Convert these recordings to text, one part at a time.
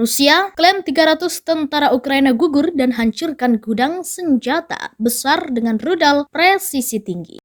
Rusia klaim 300 tentara Ukraina gugur dan hancurkan gudang senjata besar dengan rudal presisi tinggi.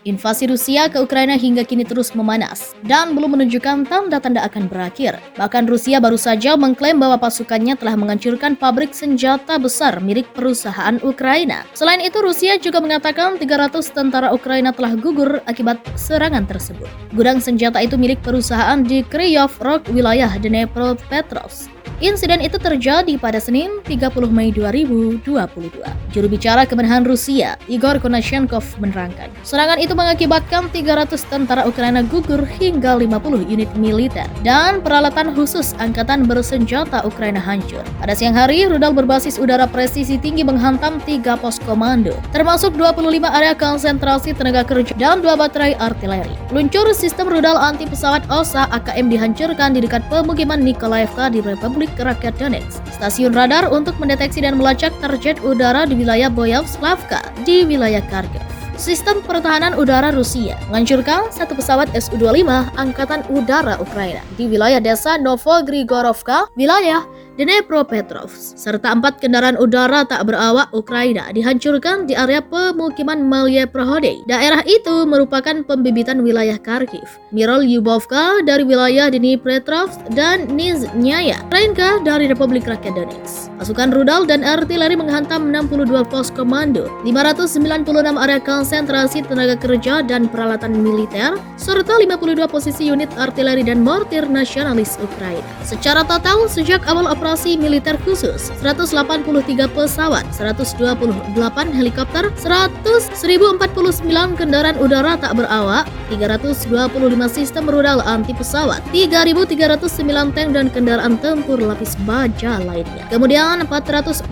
Invasi Rusia ke Ukraina hingga kini terus memanas dan belum menunjukkan tanda-tanda akan berakhir. Bahkan Rusia baru saja mengklaim bahwa pasukannya telah menghancurkan pabrik senjata besar milik perusahaan Ukraina. Selain itu, Rusia juga mengatakan 300 tentara Ukraina telah gugur akibat serangan tersebut. Gudang senjata itu milik perusahaan di Kryvyi Rog, wilayah Dnepropetrovsk. Insiden itu terjadi pada Senin 30 Mei 2022. Juru bicara Kemenhan Rusia, Igor Konashenkov, menerangkan, serangan itu mengakibatkan 300 tentara Ukraina gugur hingga 50 unit militer dan peralatan khusus angkatan bersenjata Ukraina hancur. Pada siang hari, rudal berbasis udara presisi tinggi menghantam 3 pos komando, termasuk 25 area konsentrasi tenaga kerja dan 2 baterai artileri. Peluncur sistem rudal anti pesawat OSA AKM dihancurkan di dekat pemukiman Nikolaevka di Republik Rakyat Donetsk. Stasiun radar untuk mendeteksi dan melacak target udara di wilayah Boyavslavka di wilayah Kharkiv. Sistem pertahanan udara Rusia menghancurkan satu pesawat Su-25 Angkatan Udara Ukraina di wilayah desa Novogrigorovka, wilayah Dnepropetrovsk, serta 4 kendaraan udara tak berawak Ukraina dihancurkan di area pemukiman Malye-Prohode. Daerah itu merupakan pembibitan wilayah Kharkiv, Mirol-Yubovka dari wilayah Dnipropetrovsk dan Nizhnyaya Ukrainka dari Republik Rakyat Donetsk. Pasukan rudal dan artileri menghantam 62 pos komando, 596 area konsentrasi tenaga kerja dan peralatan militer, serta 52 posisi unit artileri dan mortir nasionalis Ukraina. Secara total, sejak awal operasi militer khusus, 183 pesawat, 128 helikopter, 1049 kendaraan udara tak berawak, 325 sistem rudal anti pesawat, 3.309 tank dan kendaraan tempur lapis baja lainnya. Kemudian 447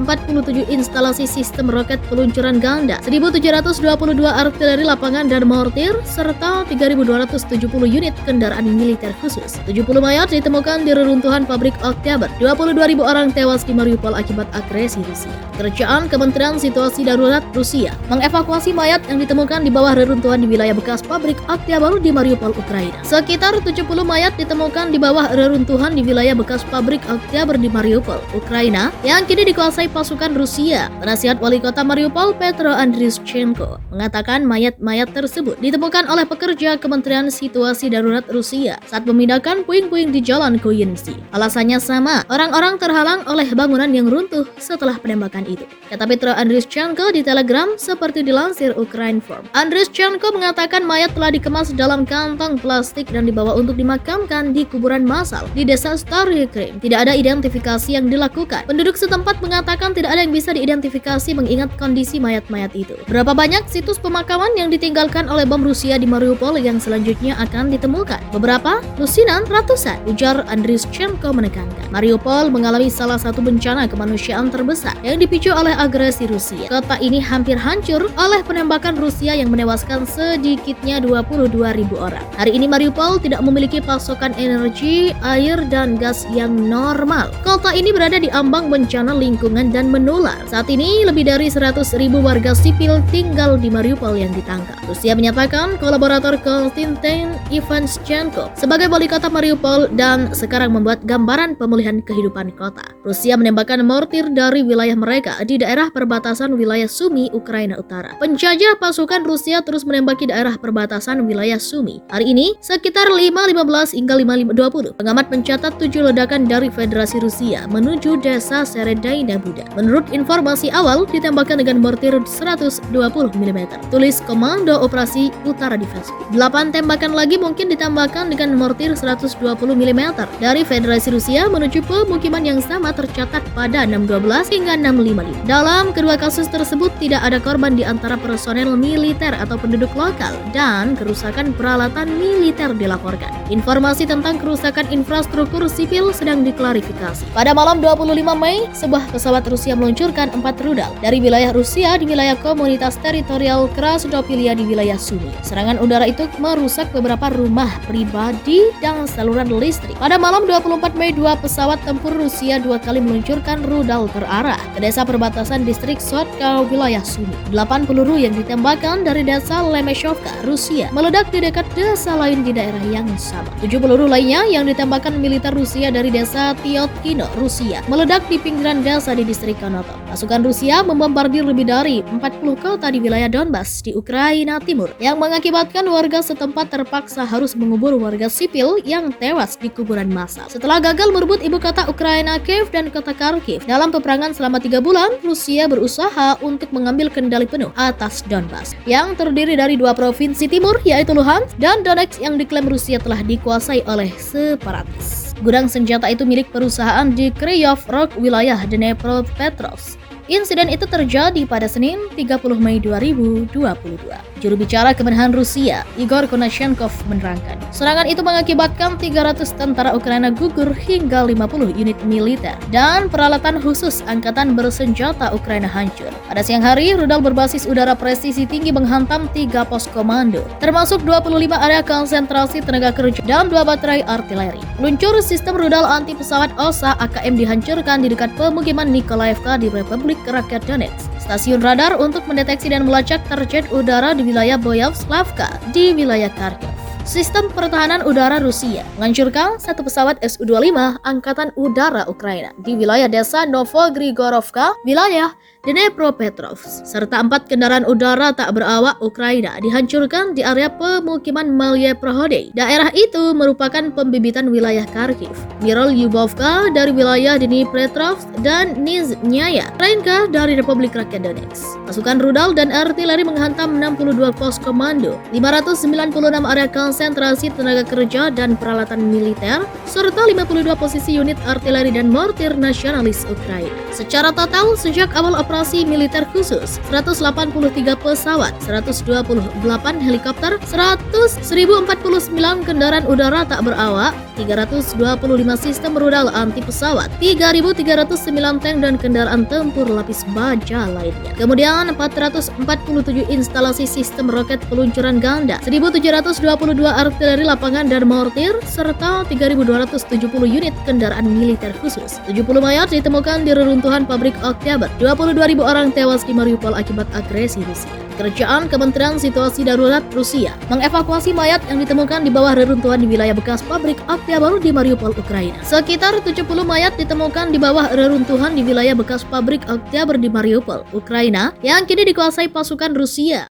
instalasi sistem roket peluncuran ganda, 1.722 artileri lapangan dan mortir, serta 3.270 unit kendaraan militer khusus. 70 mayat ditemukan di reruntuhan pabrik Oktober. 22.000 orang tewas di Mariupol akibat agresi Rusia. Kerajaan Kementerian Situasi Darurat Rusia mengevakuasi mayat yang ditemukan di bawah reruntuhan di wilayah bekas pabrik Oktober di Mariupol, Ukraina. Sekitar 70 mayat ditemukan di bawah reruntuhan di wilayah bekas pabrik Oktober di Mariupol, Ukraina, yang kini dikuasai pasukan Rusia. Penasihat Wali Kota Mariupol, Petro Andriushchenko, mengatakan mayat-mayat tersebut ditemukan oleh pekerja Kementerian Situasi Darurat Rusia saat memindahkan puing-puing di Jalan Koyunsi. Alasannya sama, orang-orang terhalang oleh bangunan yang runtuh setelah penembakan itu, kata Petro Andriushchenko di Telegram seperti dilansir Ukrinform. Andriushchenko mengatakan mayat telah dikemas dalam kantong plastik dan dibawa untuk dimakamkan di kuburan massal di desa Stary Krim. Tidak ada identifikasi yang dilakukan. Penduduk setempat mengatakan tidak ada yang bisa diidentifikasi mengingat kondisi mayat-mayat itu. Berapa banyak situs pemakaman yang ditinggalkan oleh bom Rusia di Mariupol yang selanjutnya akan ditemukan? Beberapa, lusinan, ratusan, ujar Andriushchenko menekankan. Mariupol mengalami salah satu bencana kemanusiaan terbesar yang dipicu oleh agresi Rusia. Kota ini hampir hancur oleh penembakan Rusia yang menewaskan sedikitnya 22.000 orang. Hari ini Mariupol tidak memiliki pasokan energi, air, dan gas yang normal. Kota ini berada di ambang bencana lingkungan dan menular. Saat ini lebih dari 100.000 warga sipil tinggal di Mariupol yang ditangkap. Rusia menyatakan kolaborator Konstantin Ivanchchenko sebagai wali kota Mariupol dan sekarang membuat gambaran pemulihan kehidupan kota. Rusia menembakkan mortir dari wilayah mereka di daerah perbatasan wilayah Sumy, Ukraina Utara. Penjajah pasukan Rusia terus menembaki daerah perbatasan wilayah Sumy. Hari ini, sekitar 5.15 hingga 5.20, pengamat mencatat 7 ledakan dari Federasi Rusia menuju desa Seredaya Buda. Menurut informasi awal, ditembakkan dengan mortir 120 mm. Tulis Komando Operasi Utara di Facebook. 8 tembakan lagi mungkin ditambahkan dengan mortir 120 mm dari Federasi Rusia menuju pemukiman yang sama tercatat pada 6.12 hingga 6.55. Dalam kedua kasus tersebut tidak ada korban di antara personel militer atau penduduk lokal dan kerusakan peralatan militer dilaporkan. Informasi tentang kerusakan infrastruktur sipil sedang diklarifikasi. Pada malam 25 Mei Mei, sebuah pesawat Rusia meluncurkan 4 rudal dari wilayah Rusia di wilayah komunitas teritorial Krasnopilia di wilayah Sumi. Serangan udara itu merusak beberapa rumah pribadi dan saluran listrik. Pada malam 24 Mei, 2 pesawat tempur Rusia 2 kali meluncurkan rudal terarah ke desa perbatasan distrik Sotkal, wilayah Sumi. 8 peluru yang ditembakkan dari desa Lemeshovka, Rusia, meledak di dekat desa lain di daerah yang sama. 7 peluru lainnya yang ditembakkan militer Rusia dari desa Tyotkino, Rusia, meledak di pinggiran desa di distrik Konotop. Pasukan Rusia membombardir lebih dari 40 kota di wilayah Donbas di Ukraina Timur, yang mengakibatkan warga setempat terpaksa harus mengubur warga sipil yang tewas di kuburan massal. Setelah gagal merebut ibu kota Ukraina, Kiev, dan kota Kharkiv dalam peperangan selama 3 bulan, Rusia berusaha untuk mengambil kendali penuh atas Donbas, yang terdiri dari 2 provinsi timur, yaitu Luhansk dan Donetsk, yang diklaim Rusia telah dikuasai oleh separatis. Gudang senjata itu milik perusahaan di Kryvyi Rog, wilayah Dnepropetrovsk. Insiden itu terjadi pada Senin 30 Mei 2022. Juru bicara Kemenahan Rusia, Igor Konashenkov, menerangkan, serangan itu mengakibatkan 300 tentara Ukraina gugur hingga 50 unit militer dan peralatan khusus angkatan bersenjata Ukraina hancur. Pada siang hari, rudal berbasis udara presisi tinggi menghantam 3 pos komando, termasuk 25 area konsentrasi tenaga kerja dan 2 baterai artileri. Luncur sistem rudal anti pesawat OSA AKM dihancurkan di dekat pemukiman Nikolaevka di Republik Rakyat Donetsk. Stasiun radar untuk mendeteksi dan melacak target udara di wilayah Boyavslavka di wilayah Kharkiv. Sistem pertahanan udara Rusia menghancurkan 1 pesawat Su-25 Angkatan Udara Ukraina di wilayah desa Novogrigorovka, wilayah Dnepropetrovsk, serta 4 kendaraan udara tak berawak Ukraina dihancurkan di area pemukiman Malye Prohode. Daerah itu merupakan pembibitan wilayah Kharkiv, Mirol Lyubovka dari wilayah Dnipropetrovsk, dan Nizhnyaya Ukrainka dari Republik Rakyat Donetsk. Pasukan rudal dan artileri menghantam 62 pos komando, 596 area konsentrasi tenaga kerja dan peralatan militer, serta 52 posisi unit artileri dan mortir nasionalis Ukraina. Secara total, sejak awal operasi militer khusus, 183 pesawat, 128 helikopter, 1049 kendaraan udara tak berawak, 325 sistem rudal anti pesawat, 3.309 tank dan kendaraan tempur lapis baja lainnya. Kemudian 447 instalasi sistem roket peluncuran ganda, 1.722 artileri lapangan dan mortir, serta 3.270 unit kendaraan militer khusus. 70 mayat ditemukan di reruntuhan pabrik Oktober. 22.000 orang tewas di Mariupol akibat agresi Rusia. Kerajaan Kementerian Situasi Darurat Rusia mengevakuasi mayat yang ditemukan di bawah reruntuhan di wilayah bekas pabrik Oktober di Mariupol, Ukraina. Sekitar 70 mayat ditemukan di bawah reruntuhan di wilayah bekas pabrik Oktober di Mariupol, Ukraina, yang kini dikuasai pasukan Rusia.